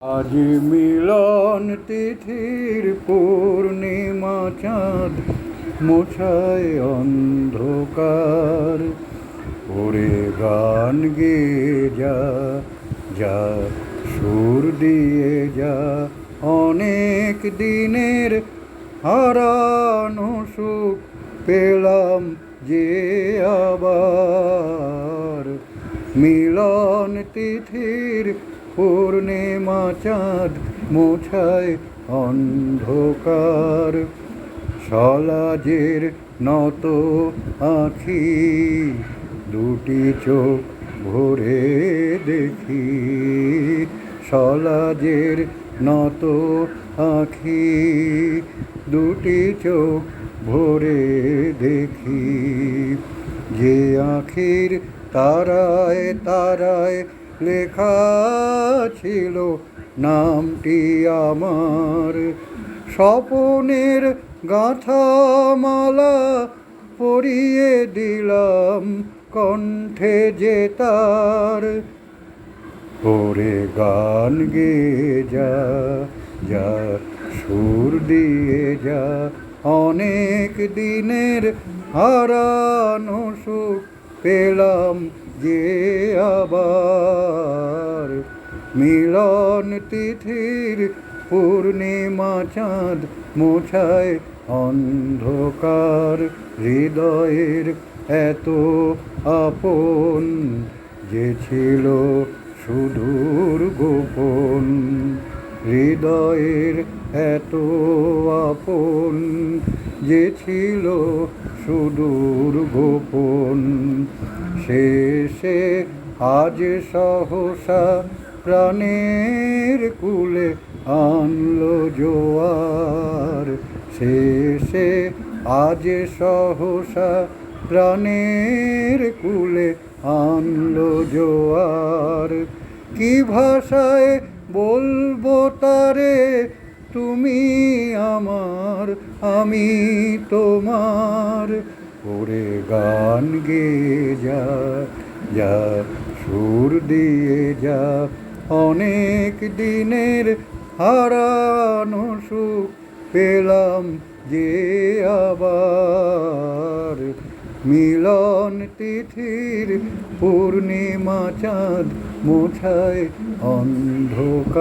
আজ মিলন তিথির পূর্ণিমা চাঁদ মোছায় অন্ধকার। ওরে গান গেয়ে যা, যা সুর দিয়ে যা, অনেক দিনের হারানো সুখ পেলাম যে আবার। মিলন তিথির পূর্ণিমা চাঁদ মোছায় অন্ধকার। সলাজের নত আঁখি দুটি চোখ ভরে দেখি, সলাজের নত আঁখি দুটি চোখ ভরে দেখি। যে আঁখির তারায় তারায় লেখা ছিল নামটি আমার, স্বপনের গাঁথা মালা পরিয়ে দিলাম কণ্ঠে যে তার। ওরে গান গেয়ে যা, যা সুর দিয়ে যা, অনেক দিনের হারানো সুখ পেলাম যে আবার। মিলন তিথির পূর্ণিমা চাঁদ মোছায় অন্ধকার। হৃদয়ের এত আপন যে ছিল সুদূর গোপন, হৃদয়ের এত আপন যে ছিল সুদূর গোপন। শেষে আজ সহসা প্রাণের কুলে আনলো জোয়ার। শেষে আজ সহসা প্রাণের কুলে আনলো জোয়ার। কি ভাষায় বলবো তারে, তুমি আমার আমি তোমার। ওরে গান গেয়ে যা, যা সুর দিয়ে যা, অনেক দিনের হারানো সুখ পেলাম যে আবার। মিলন তিথির পূর্ণিমা চাঁদ মোছায় অন্ধকার।